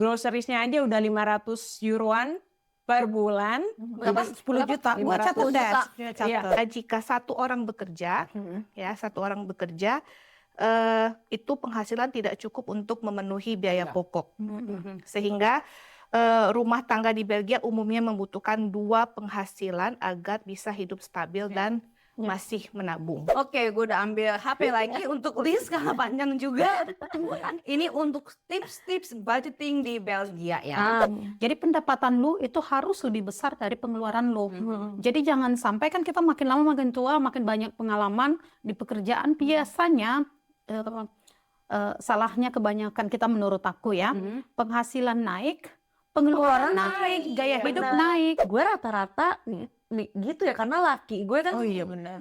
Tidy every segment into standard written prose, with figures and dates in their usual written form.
Groceries-nya aja udah 500 euroan per bulan. Berapa? 10 juta. Gua catat 10 deh. juta. Catat. Jika satu orang bekerja, itu penghasilan tidak cukup untuk memenuhi biaya pokok. Sehingga rumah tangga di Belgia umumnya membutuhkan 2 penghasilan agar bisa hidup stabil dan masih menabung. Oke, gue udah ambil HP lagi untuk list karena panjang juga. Ini untuk tips-tips budgeting di Belgia ya. Jadi pendapatan lu itu harus lebih besar dari pengeluaran lu. Jadi jangan sampai kan kita makin lama makin tua, makin banyak pengalaman di pekerjaan. Biasanya salahnya kebanyakan kita menurut aku ya, penghasilan naik, pengeluaran naik, gaya hidup naik. Gue rata-rata gitu ya, karena laki gue kan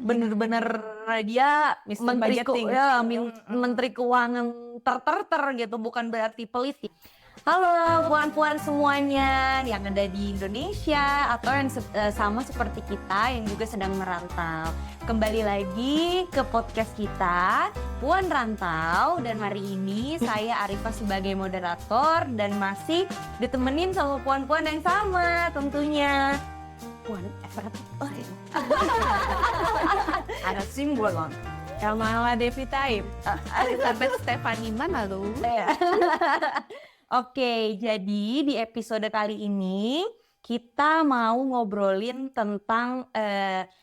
bener-bener dia menteri keuangan ter gitu, bukan berarti pelit. Halo puan-puan semuanya yang ada di Indonesia atau yang sama seperti kita yang juga sedang merantau. Kembali lagi ke podcast kita, Puan Rantau, dan hari ini saya Arifah sebagai moderator dan masih ditemenin sama puan-puan yang sama tentunya. Puan Everett. Ada simbolon. Kamala Devi Taib. Elizabeth Stephanie mana lu? Oke, jadi di episode kali ini kita mau ngobrolin tentang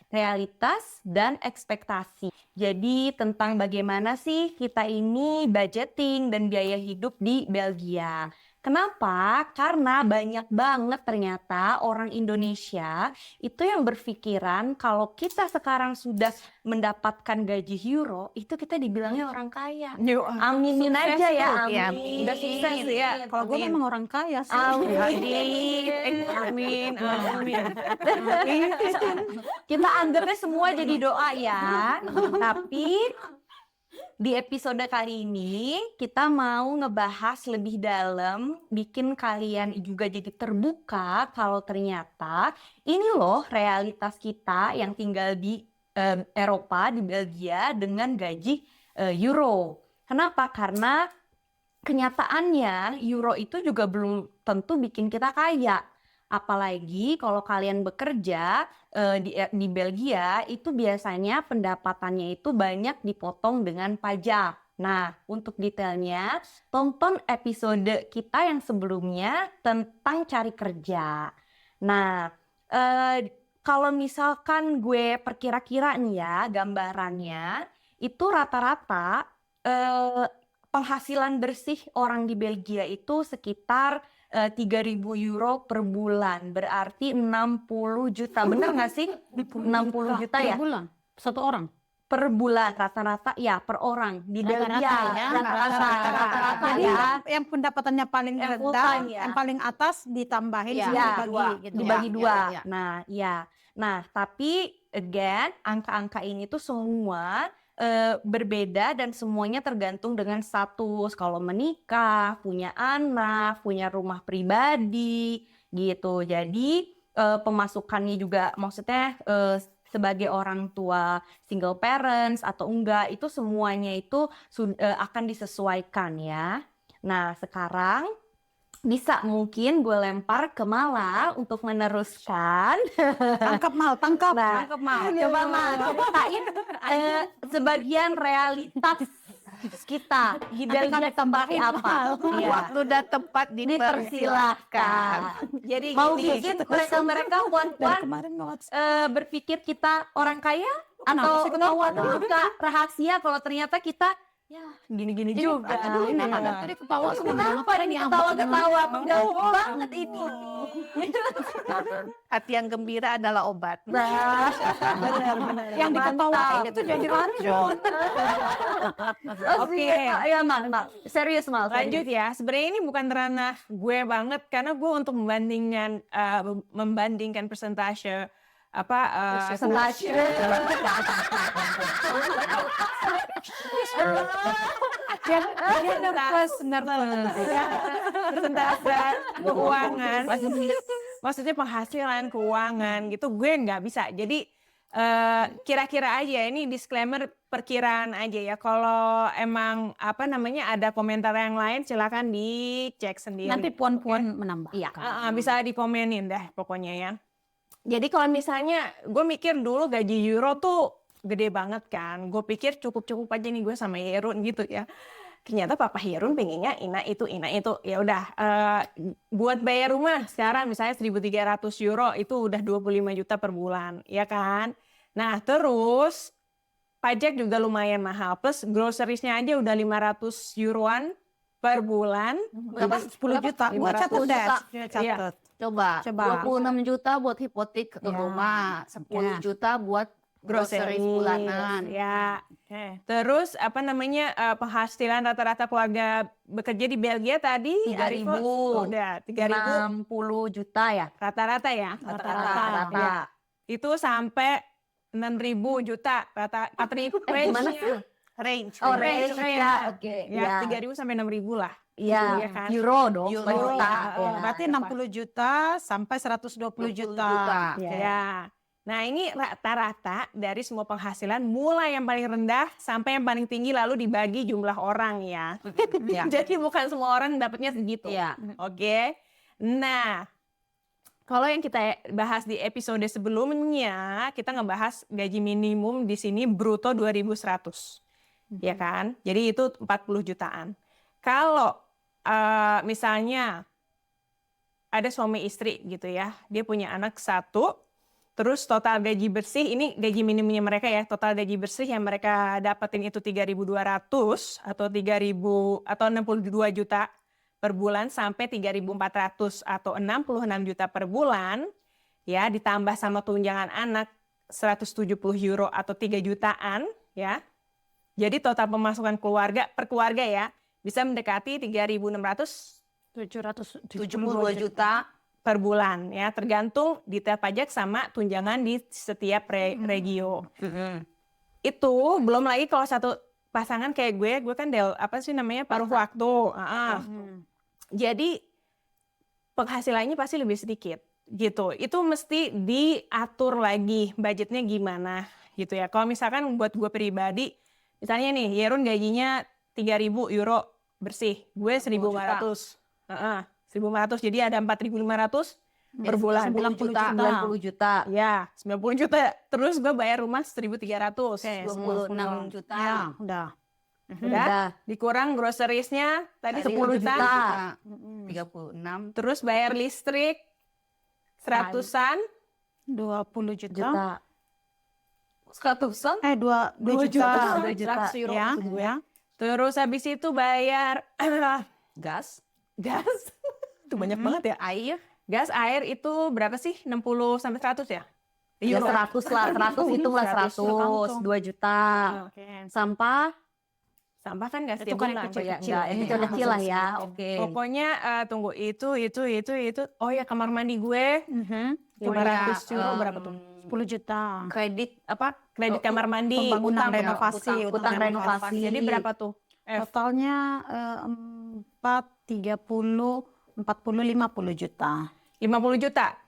realitas dan ekspektasi. Jadi tentang bagaimana sih kita ini budgeting dan biaya hidup di Belgia. Kenapa? Karena banyak banget ternyata orang Indonesia itu yang berpikiran kalau kita sekarang sudah mendapatkan gaji euro, itu kita dibilangnya orang kaya. Aminin aja ya, amin. Udah sukses ya. Kalau gue memang orang kaya sih. Amin. Kita anggapnya semua jadi doa ya. Tapi di episode kali ini kita mau ngebahas lebih dalam, bikin kalian juga jadi terbuka kalau ternyata ini loh realitas kita yang tinggal di Eropa, di Belgia dengan gaji euro. Kenapa? Karena kenyataannya euro itu juga belum tentu bikin kita kaya. Apalagi kalau kalian bekerja di Belgia itu biasanya pendapatannya itu banyak dipotong dengan pajak. Nah, untuk detailnya tonton episode kita yang sebelumnya tentang cari kerja. Nah, kalau misalkan gue perkira-kira nih ya gambarannya, itu rata-rata penghasilan bersih orang di Belgia itu sekitar 3.000 euro per bulan, berarti 60 juta. Bener nggak sih? 60 juta ya? Per bulan? Satu orang? Per bulan rata-rata ya, per orang di Belgia. Rata-rata Jadi ya. yang pendapatannya paling Yang full rendah, time ya. yang paling atas ditambahin Ya, dibagi dua. Nah, ya. Nah, tapi again, angka-angka ini tuh semua berbeda dan semuanya tergantung dengan status. Kalau menikah, punya anak, punya rumah pribadi gitu. Jadi pemasukannya juga maksudnya sebagai orang tua single parents atau enggak, itu semuanya itu akan disesuaikan ya. Nah, sekarang bisa mungkin gue lempar ke Mala untuk meneruskan. Tangkap Mal, tangkap. Nah, coba Mal ceritain sebagian realitas kita di Belgia seperti apa. Waktu dan tempat Dipersilahkan. Jadi mau bikin mereka puan-puan berpikir kita orang kaya atau suka rahasia kalau ternyata kita ya gini-gini juga. Tadi ketawa Kenapa ini ketawa-ketawa? Jauh banget ini. hati yang gembira adalah obat. Nah, Benar. Yang diketawain itu jadi racun. Oke, ya Mal, serius Mal. Lanjut ya. Sebenarnya ini bukan ranah gue banget karena gue untuk membandingkan persentase Persentase. persentase keuangan, maksudnya penghasilan keuangan gitu gue nggak bisa. Jadi kira-kira aja ini disclaimer perkiraan aja ya. Kalau emang ada komentar yang lain silakan dicek sendiri. Nanti puan-puan menambah. Iya. Bisa dikomenin dah pokoknya ya. Jadi kalau misalnya gue mikir dulu gaji euro tuh gede banget kan. Gue pikir cukup-cukup aja nih gue sama Yerun gitu ya. Ternyata Papa Yerun pengennya ina itu. Ya udah buat bayar rumah sekarang misalnya 1.300 euro itu udah 25 juta per bulan, ya kan? Nah, terus pajak juga lumayan mahal. Plus groceries-nya aja udah 500 euroan per bulan. Berapa? 10 juta. Gua catat deh. Catat. Coba, 26 juta buat hipotek rumah, 10 juta buat grocery bulanan. Ya. Terus penghasilan rata-rata keluarga bekerja di Belgia tadi 3.000. Udah 3.000 60 juta ya. rata-rata ya. Rata-rata. Ya. Itu sampai 6.000 juta rata 4.000 Gimana? Range. Oh, range ya. Oke. ya 3.000 sampai 6.000 lah. Iya, Iya kan? euro dong. Euro. Juta. Oh, Ya. Berarti 60 juta sampai 120 juta. Ya. Nah, ini rata-rata dari semua penghasilan mulai yang paling rendah sampai yang paling tinggi lalu dibagi jumlah orang ya. Jadi bukan semua orang dapatnya segitu. Iya. Oke. Nah, kalau yang kita bahas di episode sebelumnya, kita ngebahas gaji minimum di sini bruto 2.100. Ya kan? Jadi itu 40 jutaan. Kalau misalnya ada suami istri gitu ya, dia punya anak 1, terus total gaji bersih, ini gaji minimumnya mereka ya, total gaji bersih yang mereka dapetin itu 3.200 atau 3.000 atau 62 juta per bulan sampai 3.400 atau 66 juta per bulan, ya ditambah sama tunjangan anak 170 euro atau 3 jutaan ya. Jadi total pemasukan keluarga per keluarga ya bisa mendekati 772 juta per bulan ya, tergantung detail pajak sama tunjangan di setiap regio. Itu belum lagi kalau satu pasangan kayak gue kan paruh waktu. Jadi penghasilannya pasti lebih sedikit gitu. Itu mesti diatur lagi budgetnya gimana gitu ya. Kalau misalkan buat gue pribadi, misalnya nih Yerun gajinya 3.000 euro bersih, gue 1.500. 1.500, jadi ada 4.500 per bulan. 90 juta. Ya, 90 juta. Terus gue bayar rumah 1.300. 26 juta. Ya, udah. Udah. Dikurang groceries-nya tadi 10 juta. 36 Terus bayar listrik 100-an. 20 juta. Juta. 100-an. 2 juta. 2 juta. euro Ya, maksud gue. ya. Terus habis itu bayar Gas, gas. Itu banyak banget ya. air, Gas, air itu berapa sih? 60 sampai 100 ya? Ya 100 lah, 100 hitunglah 100, 2 juta. Oke. Sampah, Sampah kan gas Itu tiap kan yang bulan. kecil-kecil. enggak, yang kecil-kecil lah ya. Oke. Pokoknya tunggu itu. Oh ya, kamar mandi gue 500 euro berapa tuh? 10 juta. kredit Kredit kamar mandi, Pembangunan utang renovasi. utang renovasi. Jadi berapa tuh? Totalnya 30, 40, 50 juta. 50 juta.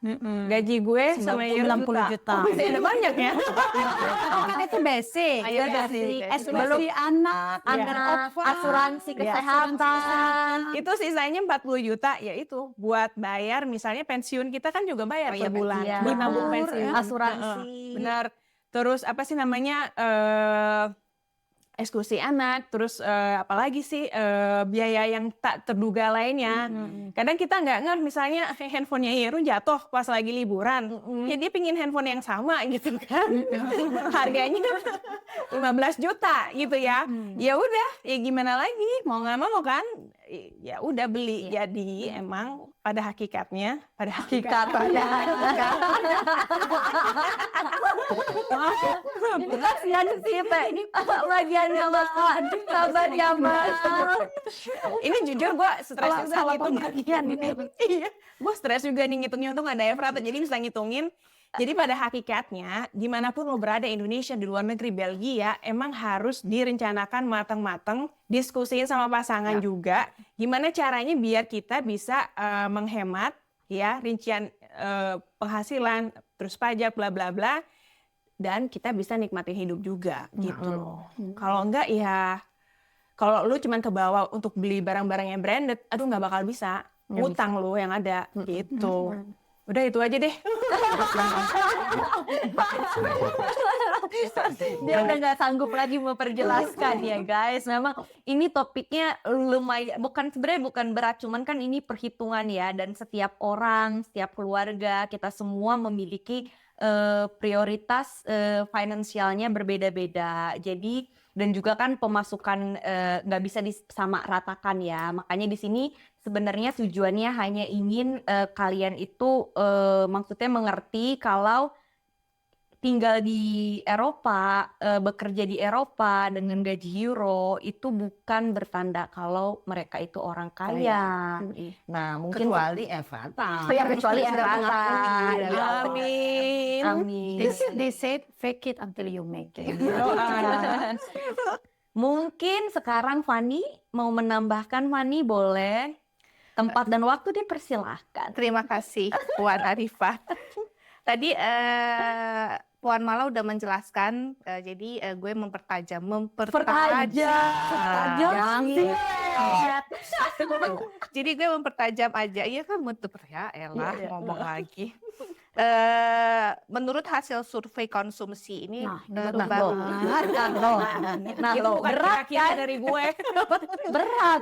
Gaji gue sama 90 juta. Masih ada banyak ya. Kan itu basic. Ayo, basic. basic. Belum anak, Anak, opa. asuransi kesehatan. Itu sisanya 40 juta, ya itu buat bayar misalnya pensiun kita kan juga bayar per bulan. Iya. Buat nabung pensiun. Asuransi. Benar. Terus apa sih namanya eksekusi anak, terus apalagi sih biaya yang tak terduga lainnya. Kadang kita nggak ngerti, misalnya handphonenya Yerun jatuh pas lagi liburan, ya dia pingin handphone yang sama gitu kan, harganya 15 juta gitu ya. Ya udah, ya gimana lagi, mau nggak mau kan, ya udah beli. Jadi emang pada hakikatnya, Kasihan sih, Pak. Ini bagian sama sabar ya, Mas. ini jujur gue stres juga salah ngitung. pembagian ini. Iya, gue stres juga nih ngitungnya, untung ada Efrata, jadi bisa ngitungin. Jadi pada hakikatnya, dimanapun lo berada, Indonesia, di luar negeri, Belgia, emang harus direncanakan matang-matang, diskusiin sama pasangan juga, gimana caranya biar kita bisa menghemat, ya, rincian penghasilan, terus pajak, bla bla bla, dan kita bisa nikmatin hidup juga gitu loh. Kalau enggak ya, kalau lu cuman kebawa untuk beli barang-barang yang branded, aduh nggak bakal bisa. Utang lu yang ada gitu. Udah itu aja deh. Dia udah nggak sanggup lagi memperjelaskan ya guys. Memang ini topiknya lumayan, sebenarnya bukan berat, cuman kan ini perhitungan ya. Dan setiap orang, setiap keluarga, kita semua memiliki prioritas finansialnya berbeda-beda. Jadi dan juga kan pemasukan nggak bisa disamaratakan ya. Makanya di sini sebenarnya tujuannya hanya ingin kalian itu maksudnya mengerti kalau tinggal di Eropa, bekerja di Eropa dengan gaji euro itu bukan bertanda kalau mereka itu orang kaya. Nah, mungkin Kecuali Evata. ya kecuali Evata. Amin. Amin. They said fake it until you make it. Mungkin sekarang Fani mau menambahkan, Fani boleh. Tempat dan waktu dipersilahkan. Terima kasih Puan Arifah. Tadi Puan Mala udah menjelaskan, jadi gue mempertajam. Jadi gue mempertajam aja, iya kan betul ya, elah ngomong lagi. Menurut hasil survei konsumsi ini terbaru. Itu bukan kira-kira dari gue. Berat.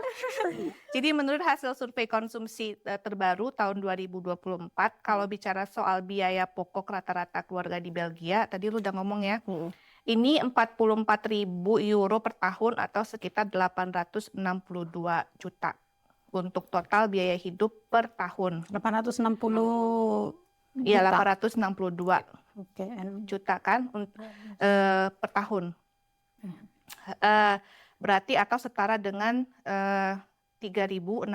Jadi menurut hasil survei konsumsi terbaru tahun 2024, kalau bicara soal biaya pokok rata-rata keluarga di Belgia, tadi lu udah ngomong ya, ini 44.000 euro per tahun atau sekitar 862 juta untuk total biaya hidup per tahun. 860 Iya, juta. 862 Oke, juta kan per tahun. Berarti atau setara dengan 3.670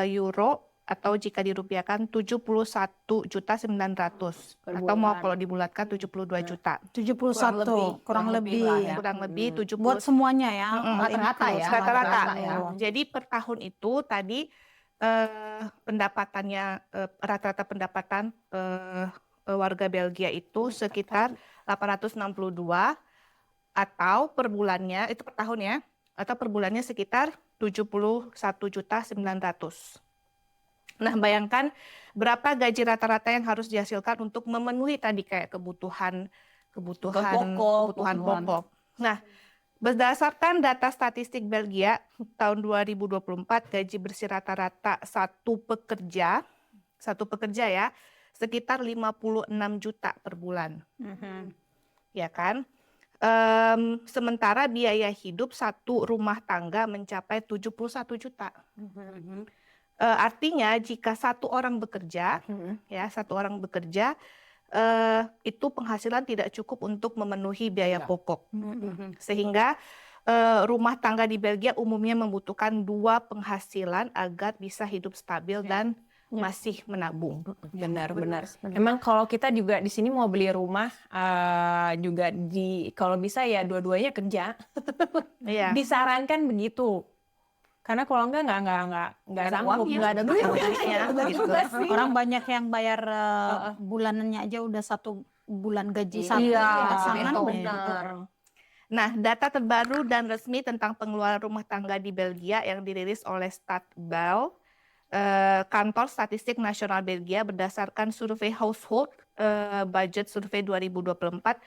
euro atau jika dirupiahkan 71.900.000 atau mau kalau dibulatkan 72 juta. 71 kurang lebih. ya. Kurang lebih 70 Buat semuanya ya. Rata-rata ya. rata-rata. ya. Jadi per tahun itu tadi pendapatannya rata-rata pendapatan warga Belgia itu sekitar 862 atau per bulannya itu per tahun ya, atau per bulannya sekitar 71.900.000. Nah, bayangkan berapa gaji rata-rata yang harus dihasilkan untuk memenuhi tadi kayak kebutuhan pokok. Nah, berdasarkan data statistik Belgia tahun 2024, gaji bersih rata-rata satu pekerja ya sekitar 56 juta per bulan. Ya kan? Sementara biaya hidup satu rumah tangga mencapai 71 juta. Artinya jika satu orang bekerja, itu penghasilan tidak cukup untuk memenuhi biaya pokok. Sehingga rumah tangga di Belgia umumnya membutuhkan 2 penghasilan agar bisa hidup stabil dan masih menabung. Benar. Emang kalau kita juga di sini mau beli rumah juga kalau bisa ya dua-duanya kerja. Iya. Disarankan begitu. Karena kalau enggak sanggup, nggak ada duitnya. Orang banyak yang bayar bulanannya aja udah 1 bulan gaji satu Iya, pasangan. benar. Nah, data terbaru dan resmi tentang pengeluaran rumah tangga di Belgia yang dirilis oleh Stadbel, Kantor Statistik Nasional Belgia berdasarkan survei Household Budget Survei 2024,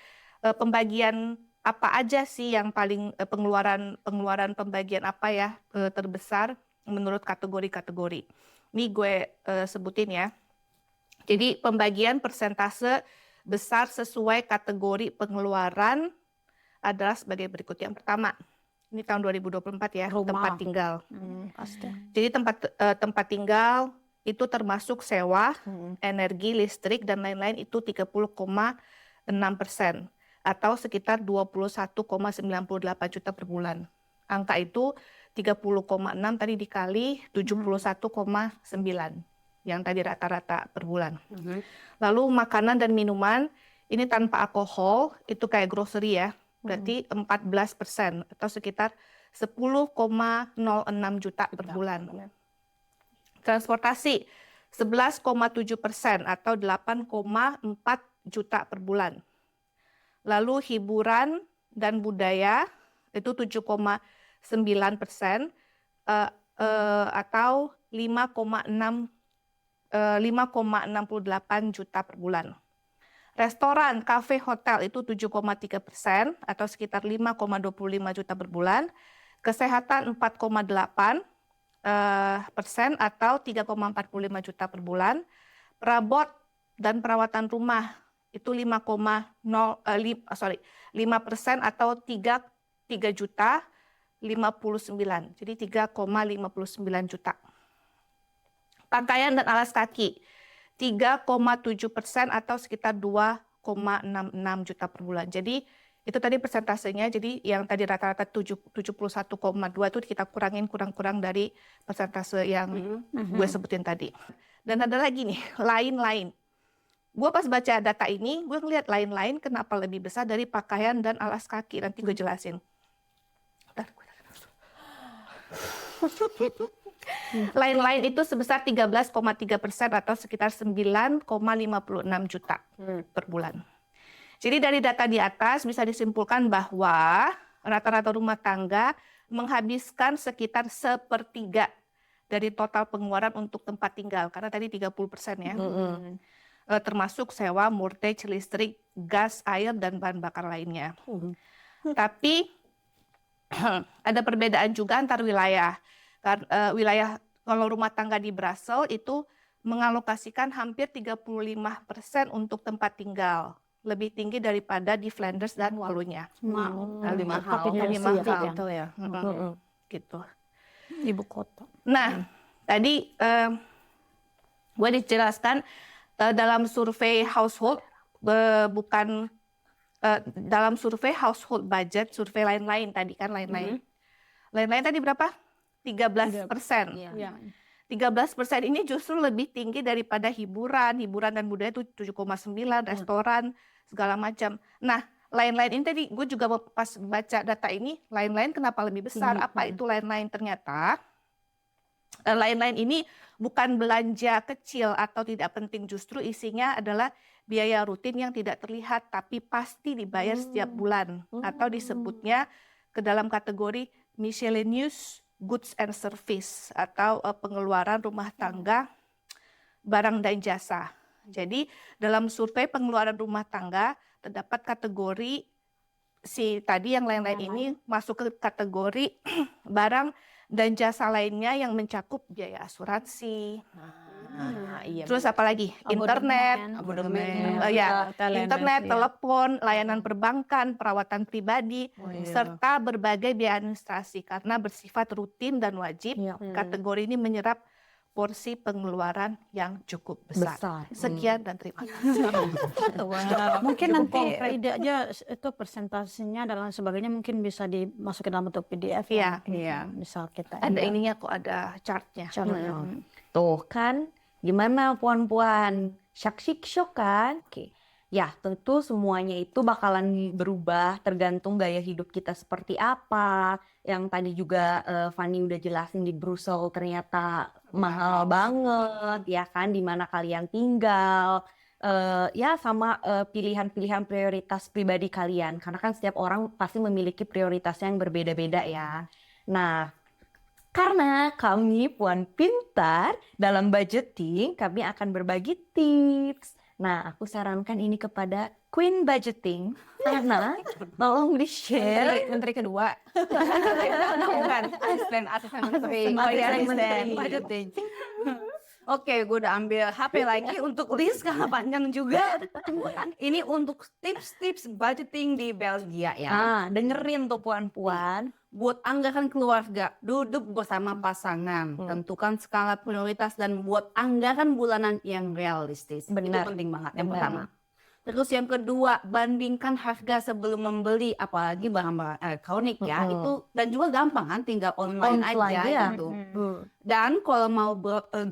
pembagian apa aja sih yang paling pengeluaran pembagian apa ya terbesar menurut kategori-kategori. Ini gue sebutin ya. Jadi pembagian persentase besar sesuai kategori pengeluaran adalah sebagai berikut. Yang pertama, ini tahun 2024 ya, Rumah. tempat tinggal. Pasti. Jadi tempat tinggal itu termasuk sewa, energi, listrik dan lain-lain itu 30,6% atau sekitar 21,98 juta per bulan. Angka itu 30,6 tadi dikali 71,9 yang tadi rata-rata per bulan. Lalu makanan dan minuman ini tanpa alkohol itu kayak grocery ya, berarti 14% atau sekitar 10,06 juta per bulan. Transportasi 11,7% atau 8,4 juta per bulan. Lalu hiburan dan budaya itu 7,9% atau 5,68 juta per bulan. Restoran, kafe, hotel itu 7,3% atau sekitar 5,25 juta per bulan. Kesehatan 4,8% atau 3,45 juta per bulan. Perabot dan perawatan rumah itu 5% atau 3 juta 59. Jadi 3,59 juta. Pakaian dan alas kaki 3,7% atau sekitar 2,66 juta per bulan. Jadi itu tadi persentasenya. Jadi yang tadi rata-rata 71,2 itu kita kurang dari persentase yang gue sebutin tadi. Dan ada lagi nih, lain-lain. Gue pas baca data ini, gue ngeliat lain-lain kenapa lebih besar dari pakaian dan alas kaki. Nanti gue jelasin. Lain-lain itu sebesar 13,3% atau sekitar 9,56 juta per bulan. Jadi dari data di atas bisa disimpulkan bahwa rata-rata rumah tangga menghabiskan sekitar 1/3 dari total pengeluaran untuk tempat tinggal. Karena tadi 30% ya. Termasuk sewa, mortgage, listrik, gas, air, dan bahan bakar lainnya. Tapi ada perbedaan juga antar wilayah. Wilayah kalau rumah tangga di Brussels itu mengalokasikan hampir 35% untuk tempat tinggal. Lebih tinggi daripada di Flanders dan Wallonia. Lebih mahal. Lebih mahal. Ya. Gitu. Ibu kota. Nah, tadi gue dijelaskan dalam survei household, dalam survei household budget, survei lain-lain tadi kan lain-lain. Lain-lain tadi berapa? 13%. Ya. 13% ini justru lebih tinggi daripada hiburan dan budaya itu 7,9, restoran, segala macam. Nah, lain-lain ini tadi gue juga pas baca data ini, lain-lain kenapa lebih besar? Apa itu lain-lain? Ternyata lain-lain ini bukan belanja kecil atau tidak penting, justru isinya adalah biaya rutin yang tidak terlihat tapi pasti dibayar setiap bulan atau disebutnya ke dalam kategori miscellaneous goods and service atau pengeluaran rumah tangga, barang dan jasa. Jadi dalam survei pengeluaran rumah tangga terdapat kategori tadi yang lain-lain ini masuk ke kategori barang dan jasa lainnya yang mencakup biaya asuransi. Terus apa lagi? Internet, internet, telepon, layanan perbankan, perawatan pribadi, serta berbagai biaya administrasi karena bersifat rutin dan wajib. Kategori ini menyerap porsi pengeluaran yang cukup besar. Sekian dan terima kasih. Mungkin nanti ide aja itu persentasenya dan sebagainya mungkin bisa dimasukin dalam bentuk PDF. Iya. Misal kita Ada ininya kok, ada chartnya. Tuh kan, gimana puan-puan? Syok kan? Oke. Ya, tentu semuanya itu bakalan berubah tergantung gaya hidup kita seperti apa. Yang tadi juga Fanny udah jelasin di Brussels ternyata mahal banget, ya kan? Di mana kalian tinggal. Ya sama pilihan-pilihan prioritas pribadi kalian. Karena kan setiap orang pasti memiliki prioritasnya yang berbeda-beda ya. Nah, karena kami Puan Pintar dalam budgeting, kami akan berbagi tips. Nah, aku sarankan ini kepada Queen Budgeting karena tolong di-share. Menteri kedua. Bukan, asisten menteri. Oh iya, Asisten asisten. budgeting. Oke, gue udah ambil HP lagi untuk list karena panjang juga. Ini untuk tips-tips budgeting di Belgia ya. Nah, dengerin tuh puan-puan. Buat anggaran keluarga, duduk bersama pasangan, tentukan skala prioritas dan buat anggaran bulanan yang realistis. Benar. Itu penting banget yang Benar. pertama. Terus yang kedua, bandingkan harga sebelum membeli, apalagi barang-barang elektronik ya. Itu dan juga gampang kan, tinggal online aja ya. gitu. Dan kalau mau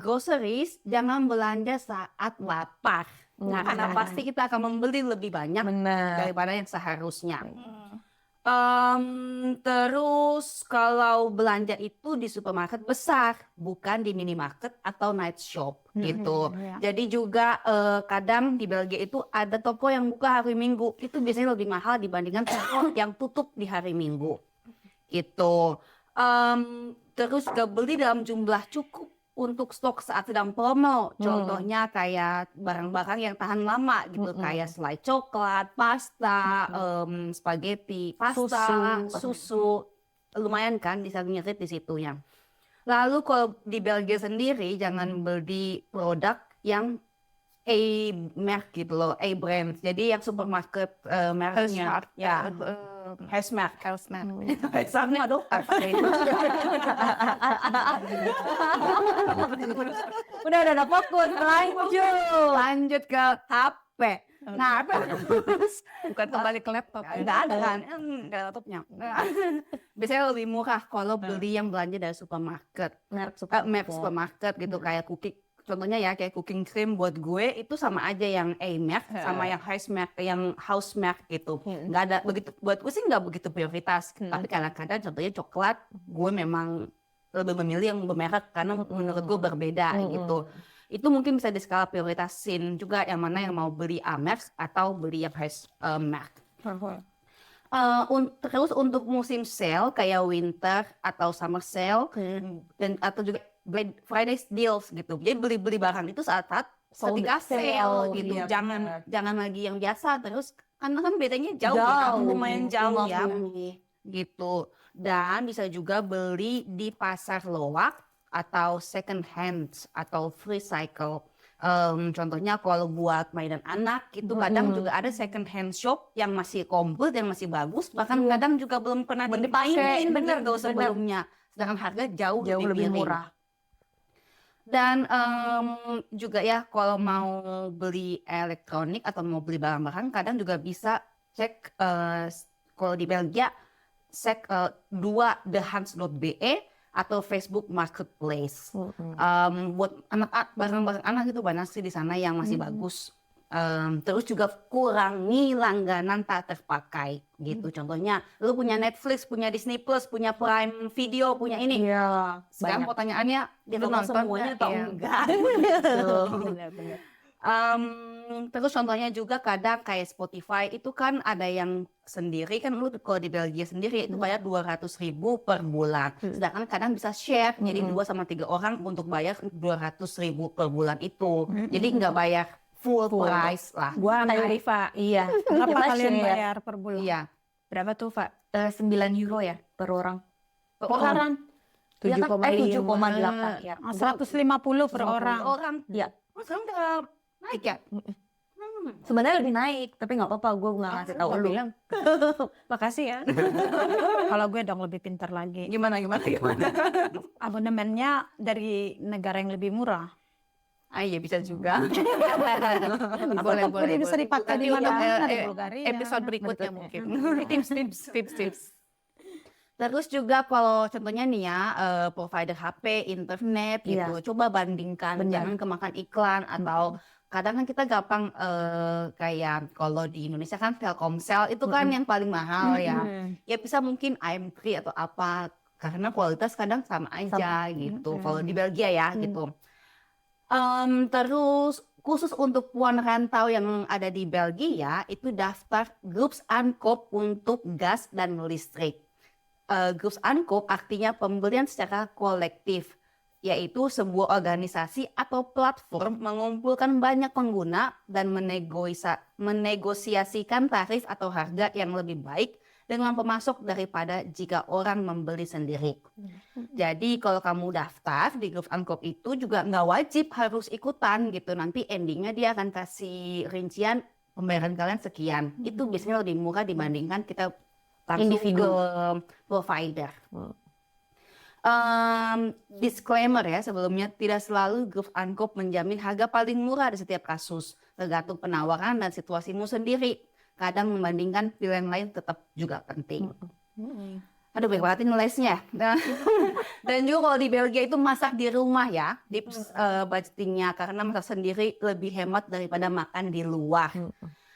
groceries, jangan belanja saat lapar. Karena pasti kita akan membeli lebih banyak Benar. daripada yang seharusnya. Terus kalau belanja itu di supermarket besar, bukan di minimarket atau night shop gitu. Jadi juga kadang di Belgia itu ada toko yang buka hari Minggu, itu biasanya lebih mahal dibandingkan toko yang tutup di hari Minggu gitu. Terus juga beli dalam jumlah cukup untuk stok saat sedang promo. Contohnya kayak barang-barang yang tahan lama gitu, kayak selai coklat, pasta, spaghetti, pasta, susu. Lumayan kan bisa ngirit di situ ya. Lalu kalau di Belgia sendiri jangan beli produk yang A merk gitu loh, A brand. Jadi yang supermarket mereknya ya. Hesmark. Hesmarknya aduh apa itu? Udah fokus, lanjut ke HP. Nah, Bukan kembali ke laptop. nggak ada kan, nggak ada laptopnya. Biasanya lebih murah kalau beli yang belanja dari supermarket, merek supermarket gitu kayak cooking. Contohnya ya kayak cooking cream buat gue itu sama aja yang A-merk sama yang house merk gitu. Nggak ada begitu, buat gue sih nggak begitu prioritas. Tapi kadang-kadang contohnya coklat, gue memang lebih memilih yang bermerek karena menurut gue berbeda gitu. Itu mungkin bisa di skala prioritasin juga yang mana yang mau beli A-merk atau beli yang house merk. Terus untuk musim sale kayak winter atau summer sale dan atau juga Black Friday deals gitu. Jadi beli barang itu saat-saat ketika sale gitu. Jangan lagi yang biasa terus karena kan bedanya jauh ya, lumayan jauh ya. Gitu. Dan bisa juga beli di pasar loak atau second hand atau free cycle. Contohnya kalau buat mainan anak itu kadang juga ada second hand shop yang masih komplit, yang masih bagus, bahkan kadang juga belum pernah dipakai bener tuh sebelumnya, sedangkan harga jauh lebih murah. Dan juga ya kalau mau beli elektronik atau mau beli barang-barang kadang juga bisa cek kalau di Belgia cek thehans.be atau Facebook Marketplace. Buat barang-barang anak itu banyak sih di sana yang masih bagus. Terus juga kurangi langganan tak terpakai gitu. Contohnya lu punya Netflix, punya Disney Plus, punya Prime Video, punya ini. Sekarang pertanyaannya dia nonton semuanya atau enggak? Terus contohnya juga kadang kayak Spotify itu kan ada yang sendiri kan, lu kalau di Belgia sendiri itu bayar 200.000 per bulan. Sedangkan kadang bisa share jadi 2 sama 3 orang untuk bayar 200.000 per bulan itu. Jadi nggak bayar full price lah. Gua sama Rifa. Iya. Berapa Kita kalian share. bayar per bulan? Iya. Berapa tuh, Pak? 9 euro ya per orang. Per orang. 7,8 ya. 150 per orang. Orang. Iya. Oh, sekarang udah naik ya? Sebenarnya lebih naik, tapi nggak apa-apa, gue nggak ngasih tahu lu. Makasih ya. Kalau gue dong lebih pintar lagi. Gimana? Abonemennya dari negara yang lebih murah. Ah iya bisa juga. Boleh bisa dipakai di mana-mana di Bulgaria. Episode berikutnya mungkin. Tips. Terus juga kalau contohnya nih ya provider HP, internet gitu, coba bandingkan, jangan kemakan iklan atau kadang kan kita gampang kayak kalau di Indonesia kan Telkomsel itu kan yang paling mahal ya. Ya bisa mungkin AM3 atau apa karena kualitas kadang sama aja gitu. Kalau di Belgia ya gitu. Terus khusus untuk puan rantau yang ada di Belgia itu daftar Groups Aankoop untuk gas dan listrik. Groups Aankoop artinya pembelian secara kolektif, yaitu sebuah organisasi atau platform mengumpulkan banyak pengguna dan menegosiasikan tarif atau harga yang lebih baik dengan pemasok daripada jika orang membeli sendiri. Jadi kalau kamu daftar di Groups Aankoop itu juga nggak wajib harus ikutan gitu. Nanti endingnya dia akan kasih rincian pembayaran kalian sekian. Itu biasanya lebih murah dibandingkan kita langsung ke provider. Disclaimer ya sebelumnya, tidak selalu Groups Aankoop menjamin harga paling murah di setiap kasus. Tergantung penawaran dan situasimu sendiri. Kadang membandingkan pilihan lain tetap juga penting. Aduh banyak banget ini lesnya. Dan juga kalau di Belgia itu masak di rumah ya, tips budgetingnya karena masak sendiri lebih hemat daripada makan di luar.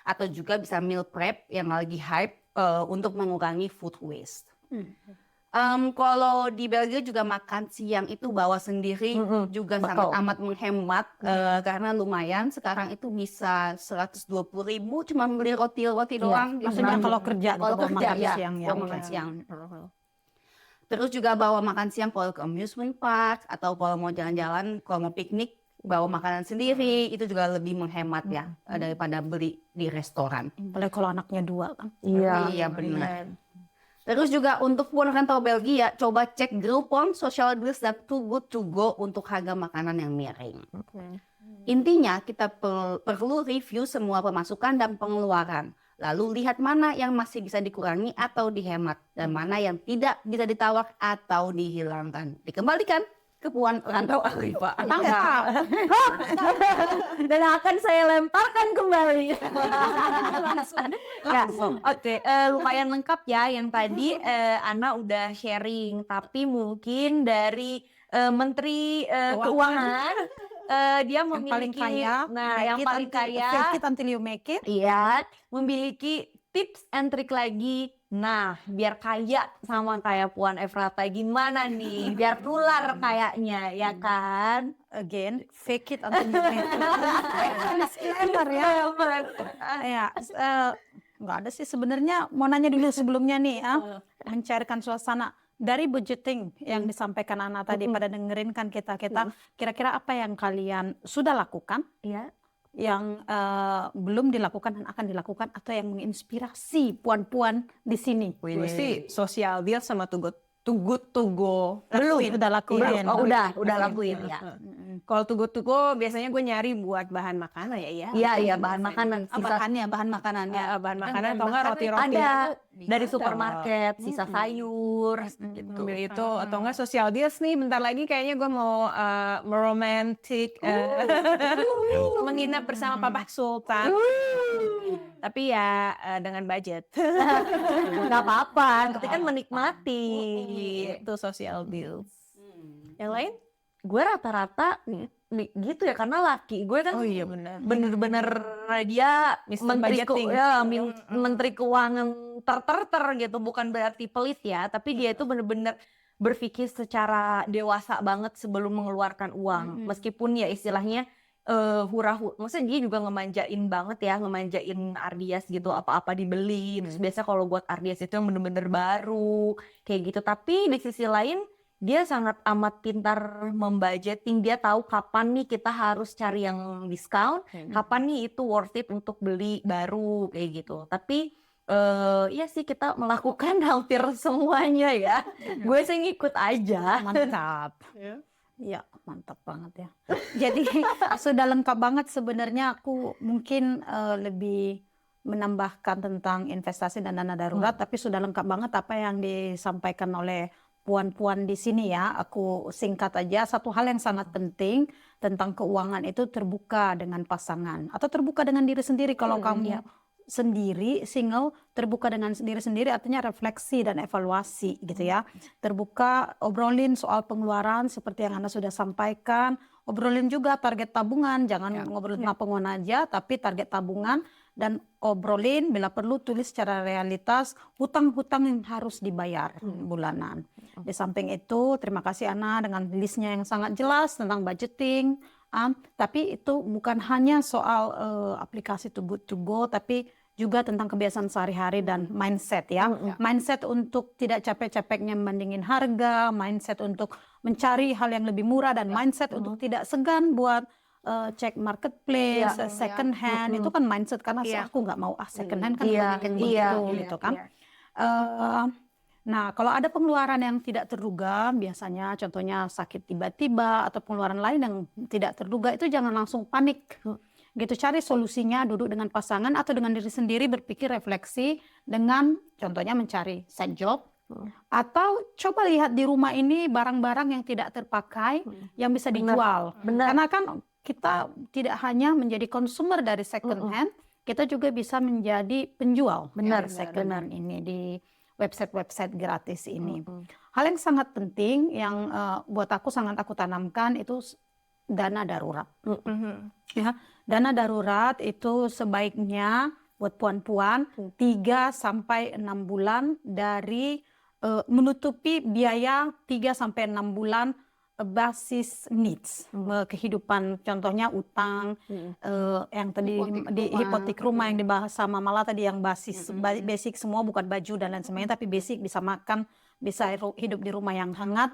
Atau juga bisa meal prep yang lagi hype untuk mengurangi food waste. Kalau di Belgia juga makan siang itu bawa sendiri juga sangat amat menghemat karena lumayan sekarang itu bisa 120.000 cuma beli roti doang. Maksudnya kalau kerja Kalau bawa kerja makan ya, siang ya. bawa makan siang. Terus juga bawa makan siang kalau ke amusement park atau kalau mau jalan-jalan, kalau mau piknik bawa makanan sendiri itu juga lebih menghemat ya daripada beli di restoran. Apalagi kalau anaknya 2 kan. Iya benar. Terus juga untuk puan rantau Belgia, coba cek Groupon, Social Deals, dan Too Good To Go untuk harga makanan yang miring. Intinya kita perlu review semua pemasukan dan pengeluaran. Lalu lihat mana yang masih bisa dikurangi atau dihemat. Dan mana yang tidak bisa ditawar atau dihilangkan. Dikembalikan ke puan rantau Arriva. Dan akan saya lemparkan kembali. Ya, oke, lumayan lengkap ya yang tadi Ana udah sharing, tapi mungkin dari Menteri Keuangan dia Yang memiliki paling kaya, yang paling kaya, fake it until you make it. iya, memiliki tips and trik lagi. Nah, biar kaya sama kayak Puan Efrata gimana nih? Biar tular kayaknya, ya kan? Again, fake it until you make it. Disclaimer ya. Ya, nggak ada sih sebenarnya. Mau nanya dulu sebelumnya nih, mencairkan suasana dari budgeting yang disampaikan Ana tadi pada dengerin kan kita kira-kira apa yang kalian sudah lakukan, Iya. yang belum dilakukan dan akan dilakukan, atau yang menginspirasi puan-puan di sini. Gue sih social deal sama Too Good To Go. Belum, udah lakuin. Oh, udah lakuin ya. Kalau Too Good To Go biasanya gue nyari buat bahan makanan ya. Iya, bahan makanan. Bahan makanannya. Bahan makanan atau enggak roti-roti. Ada dari supermarket, sisa sayur. Ambil itu atau enggak social deals nih, bentar lagi kayaknya gue mau meromantik menginap bersama Papa Sultan. Tapi ya dengan budget. Nggak apa-apa, tapi kan menikmati. Itu social deals. Yang lain? Gue rata-rata gitu ya, karena laki gue kan Oh iya benar. bener-bener dia Mr. menteri Budgeting. menteri keuangan ter gitu, bukan berarti pelit ya, tapi dia itu bener-bener berpikir secara dewasa banget sebelum mengeluarkan uang. Meskipun ya istilahnya maksudnya dia juga ngemanjain banget ya, ngemanjain Ardias gitu, apa-apa dibeli. Terus biasa kalau buat Ardias itu yang bener-bener baru kayak gitu. Tapi di sisi lain dia sangat amat pintar membudgeting. Dia tahu kapan nih kita harus cari yang diskon, kapan nih itu worth it untuk beli baru kayak gitu. Tapi ya sih kita melakukan hampir semuanya ya. Gue sih ngikut aja. Mantap. Ya, mantap banget ya. Jadi sudah lengkap banget sebenarnya. Aku mungkin lebih menambahkan tentang investasi dan dana darurat, tapi sudah lengkap banget apa yang disampaikan oleh puan-puan di sini ya. Aku singkat aja, satu hal yang sangat penting tentang keuangan itu terbuka dengan pasangan atau terbuka dengan diri sendiri. Kalau kamu sendiri single, terbuka dengan diri sendiri artinya refleksi dan evaluasi gitu ya. Terbuka, obrolin soal pengeluaran seperti yang Anda sudah sampaikan. Obrolin juga target tabungan, jangan ngobrolin pengeluaran aja, tapi target tabungan. Dan obrolin bila perlu tulis secara realitas hutang-hutang yang harus dibayar bulanan. Di samping itu terima kasih Ana dengan listnya yang sangat jelas tentang budgeting. Tapi itu bukan hanya soal aplikasi Too Good To Go, tapi juga tentang kebiasaan sehari-hari dan mindset ya. Mindset untuk tidak capek-capeknya membandingin harga, mindset untuk mencari hal yang lebih murah, dan mindset untuk tidak segan buat cek marketplace, second hand. Itu kan mindset, karena aku nggak mau second hand kan gitu kan. Nah, kalau ada pengeluaran yang tidak terduga, biasanya contohnya sakit tiba-tiba atau pengeluaran lain yang tidak terduga, itu jangan langsung panik. Gitu, cari solusinya, duduk dengan pasangan atau dengan diri sendiri, berpikir refleksi dengan contohnya mencari side job, atau coba lihat di rumah ini barang-barang yang tidak terpakai yang bisa dijual. Karena kan kita tidak hanya menjadi konsumer dari second hand, kita juga bisa menjadi penjual second hand ini di website-website gratis ini. Hal yang sangat penting yang buat aku sangat aku tanamkan itu dana darurat. Ya, dana darurat itu sebaiknya buat puan-puan 3 sampai 6 bulan dari menutupi biaya 3 sampai 6 bulan basis needs kehidupan, contohnya utang, yang tadi di hipotek rumah yang dibahas sama Mala tadi, yang basis basic semua, bukan baju dan lain sebagainya, tapi basic, bisa makan, bisa hidup di rumah yang hangat,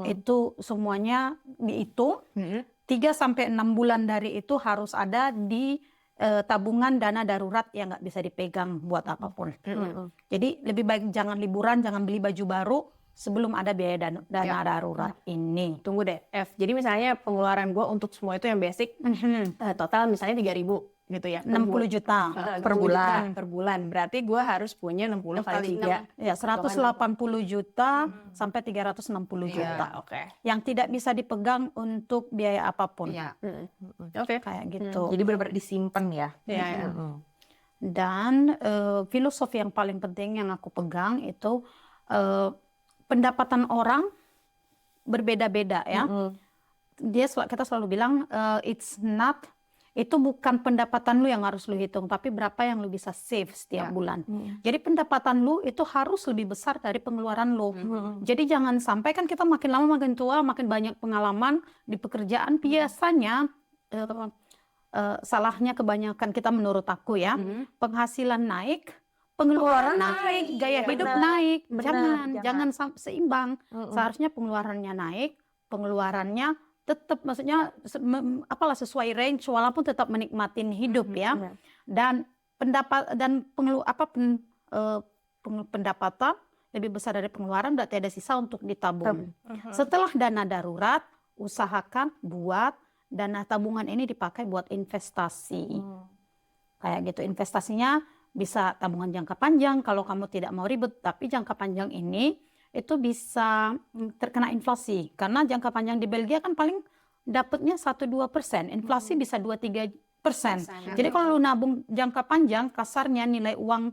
itu semuanya dihitung. 3 sampai 6 bulan dari itu harus ada di tabungan dana darurat yang nggak bisa dipegang buat apapun. Jadi lebih baik jangan liburan, jangan beli baju baru sebelum ada biaya dana darurat ini. Tunggu deh, F. Jadi misalnya pengeluaran gue untuk semua itu yang basic, total misalnya 3.000 gitu ya. 60 juta per bulan. Per bulan. Berarti gue harus punya 60 kali 3. Ya, 180 juta sampai 360 juta. Oke. Yang tidak bisa dipegang untuk biaya apapun. Iya. Oke. Kayak gitu. Jadi benar-benar disimpan ya. Iya. Dan filosofi yang paling penting yang aku pegang itu pendapatan orang berbeda-beda ya. Kita selalu bilang itu bukan pendapatan lu yang harus lu hitung, tapi berapa yang lu bisa save setiap bulan. Jadi pendapatan lu itu harus lebih besar dari pengeluaran lu. Jadi jangan sampai, kan kita makin lama makin tua, makin banyak pengalaman di pekerjaan, biasanya salahnya kebanyakan kita menurut aku ya, penghasilan naik, pengeluaran naik, gaya hidup naik. Jangan seimbang. Seharusnya pengeluarannya naik, pengeluarannya tetap, maksudnya sesuai range, walaupun tetap menikmatin hidup ya. Dan pendapatan lebih besar dari pengeluaran, berarti ada sisa untuk ditabung. Setelah dana darurat, usahakan buat dana tabungan ini dipakai buat investasi. Kayak gitu, investasinya bisa tabungan jangka panjang kalau kamu tidak mau ribet, tapi jangka panjang ini itu bisa terkena inflasi, karena jangka panjang di Belgia kan paling dapatnya 1-2%, inflasi bisa 2-3%. Jadi kalau lu nabung jangka panjang, kasarnya nilai uang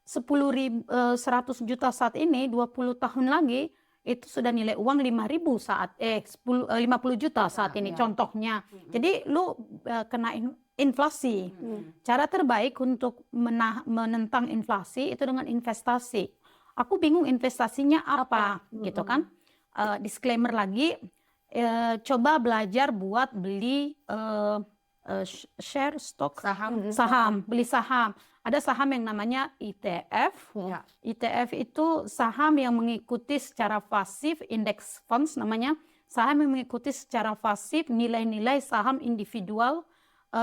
100 juta saat ini, 20 tahun lagi itu sudah nilai uang 50 juta saat ini contohnya. Jadi lu kena inflasi. Cara terbaik untuk menentang inflasi itu dengan investasi. Aku bingung investasinya apa gitu kan. Disclaimer lagi, coba belajar buat beli share stock, saham, beli saham. Ada saham yang namanya ETF. ETF itu saham yang mengikuti secara pasif, index funds namanya, saham yang mengikuti secara pasif nilai-nilai saham individual,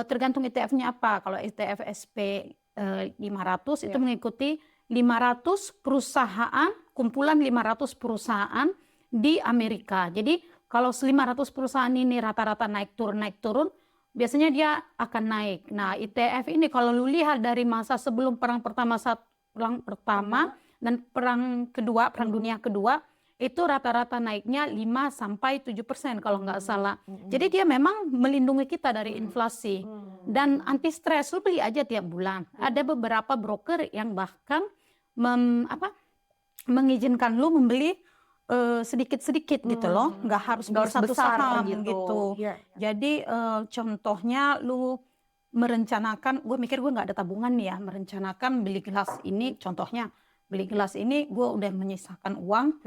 tergantung ETF-nya apa. Kalau ETF SP 500 itu mengikuti 500 perusahaan, kumpulan 500 perusahaan di Amerika. Jadi kalau 500 perusahaan ini rata-rata naik turun, biasanya dia akan naik. Nah, ETF ini kalau lu lihat dari masa sebelum perang pertama dan perang dunia kedua, itu rata-rata naiknya 5-7% kalau nggak salah. Jadi dia memang melindungi kita dari inflasi. Dan anti stres, lu beli aja tiap bulan. Ada beberapa broker yang bahkan mengizinkan lu membeli sedikit-sedikit gitu loh, nggak harus beli satu saham gitu. Jadi contohnya lu merencanakan, gue mikir gue nggak ada tabungan nih ya, merencanakan beli gelas ini, contohnya beli gelas ini gue udah menyisakan uang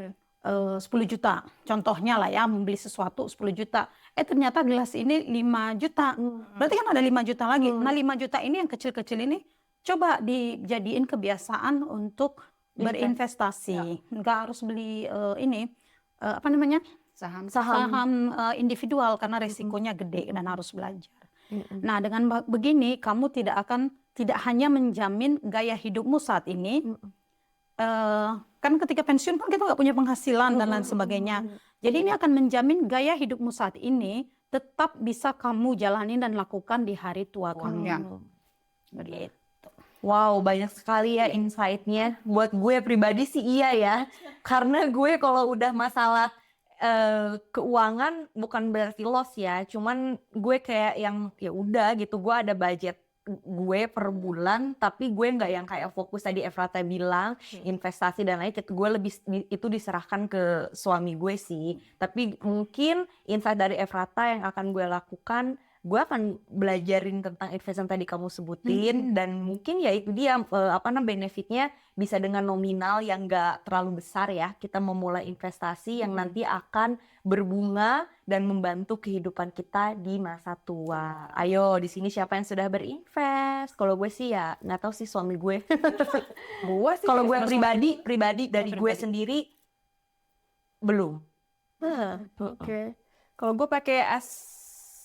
10 juta, contohnya lah ya, membeli sesuatu 10 juta, ternyata gelas ini 5 juta, berarti kan ada 5 juta lagi. Nah 5 juta ini yang kecil-kecil ini coba dijadiin kebiasaan untuk berinvestasi. Nggak harus beli saham individual, karena resikonya gede dan harus belajar. Nah dengan begini kamu tidak hanya menjamin gaya hidupmu saat ini, kan ketika pensiun kan kita nggak punya penghasilan dan lain sebagainya. Jadi ini akan menjamin gaya hidupmu saat ini tetap bisa kamu jalani dan lakukan di hari tua kamu. Begitu. Wow, banyak sekali ya insight-nya. Buat gue pribadi sih iya ya. Karena gue kalau udah masalah keuangan bukan berarti loss ya. Cuman gue kayak yang ya udah gitu, gue ada budget gue per bulan, tapi gue nggak yang kayak fokus tadi Efrata bilang investasi dan lain, gue lebih itu diserahkan ke suami gue sih. Tapi mungkin insight dari Efrata yang akan gue lakukan gue akan belajarin tentang investasi yang tadi kamu sebutin, dan mungkin ya itu dia benefitnya bisa dengan nominal yang gak terlalu besar ya. Kita memulai investasi yang nanti akan berbunga dan membantu kehidupan kita di masa tua. Ayo, di sini siapa yang sudah berinvest? Kalau gue sih ya nggak tahu sih suami gue. Gue sih Kalau gue pribadi pribadi dari gue sendiri belum. Oke. Kalau gue pakai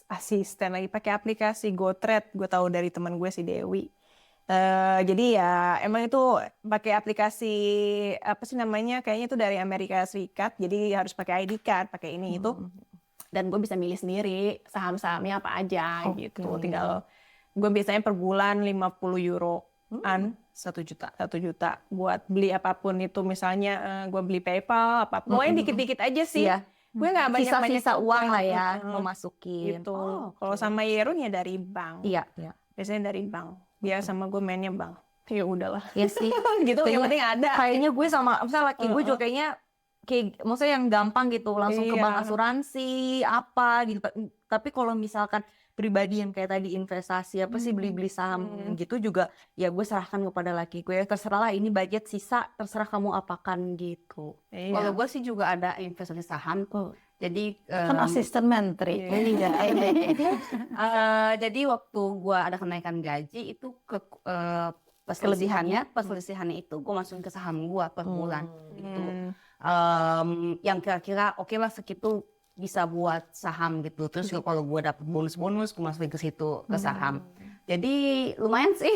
asisten lagi, pakai aplikasi GoTrade. Gue tahu dari teman gue si Dewi. Jadi ya emang itu pakai aplikasi apa sih namanya? Kayaknya itu dari Amerika Serikat. Jadi harus pakai ID card, pakai ini itu. Dan gue bisa milih sendiri saham-sahamnya apa aja gitu. Tinggal gue biasanya per bulan 50 euroan 1 juta buat beli apapun itu, misalnya gue beli PayPal apa pokoknya dikit-dikit aja sih. Iya. Gue nggak banyak-banyak Sisa-sisa uang lah ya mau mau masukin. gitu. Oh, Kalau sama Yerun ya dari bank. iya. Biasanya dari bank. Dia sama gue mainnya bank. Ya udahlah. Iya sih. Gitu yang penting ada. Kayaknya gue sama misalnya laki gue juga kayaknya kayak maksudnya yang gampang gitu, langsung ke Iya. bank asuransi apa gitu. Tapi kalau misalkan pribadi yang kayak tadi investasi apa sih beli-beli saham gitu juga ya gue serahkan kepada laki gue. Terserah lah, ini budget sisa terserah kamu apakan gitu. Kalau gue sih juga ada investasi saham. Jadi Kan asisten menteri. iya. Jadi waktu gue ada kenaikan gaji itu perselisihannya itu gue masukin ke saham gue per bulan gitu. Yang kira-kira oke lah segitu bisa buat saham gitu. Terus juga kalau gue dapet bonus-bonus gue masukin ke situ ke saham. Jadi lumayan sih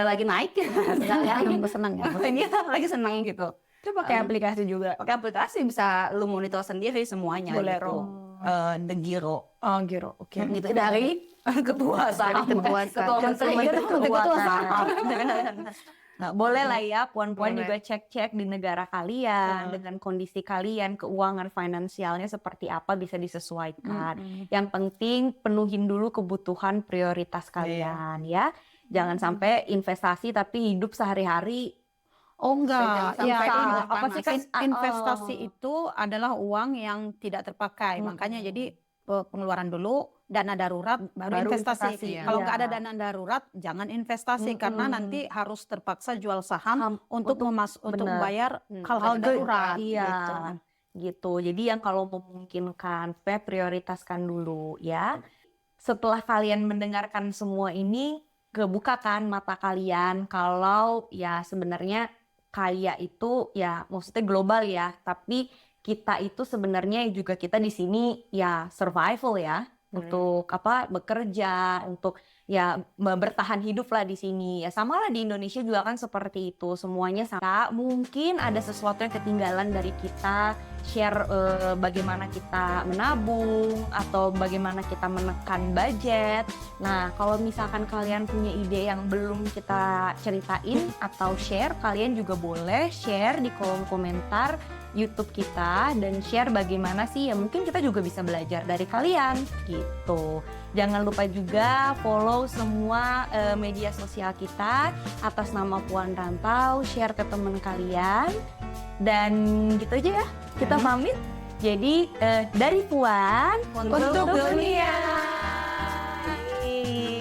lagi naik. Senang ya. Iya, lagi senang gitu. Itu pakai aplikasi juga. Pakai aplikasi bisa lu monitor sendiri semuanya Bolero. gitu. The Giro. Oh, Giro. Oke. Gitu dari ketua saham. Ketua saham. Nah, boleh lah ya puan-puan juga cek-cek di negara kalian dengan kondisi kalian, keuangan finansialnya seperti apa bisa disesuaikan. Yang penting penuhin dulu kebutuhan prioritas kalian ya. Jangan sampai investasi tapi hidup sehari-hari. Oh enggak, Sampai ya hidup apa sih kan panas. investasi itu adalah uang yang tidak terpakai, makanya jadi pengeluaran dulu, dana darurat, baru investasi. investasi, Kalau ya. nggak ada dana darurat, jangan investasi karena nanti harus terpaksa jual saham untuk untuk bener. membayar hal-hal darurat. Iya, Gitu. gitu. Jadi yang kalau memungkinkan, prioritaskan dulu ya. Setelah kalian mendengarkan semua ini, kebukakan mata kalian kalau ya sebenarnya kaya itu ya maksudnya global ya, tapi kita itu sebenarnya juga kita di sini ya survival ya, untuk bekerja, untuk ya bertahan hidup lah di sini. Ya sama lah di Indonesia juga kan seperti itu, semuanya sama. Mungkin ada sesuatu yang ketinggalan dari kita, share bagaimana kita menabung atau bagaimana kita menekan budget. Nah, kalau misalkan kalian punya ide yang belum kita ceritain atau share, kalian juga boleh share di kolom komentar YouTube kita dan share bagaimana sih ya mungkin kita juga bisa belajar dari kalian gitu. Jangan lupa juga follow semua media sosial kita atas nama Puan Rantau, share ke teman kalian dan gitu aja ya. Kita pamit. Jadi dari Puan Untuk dunia.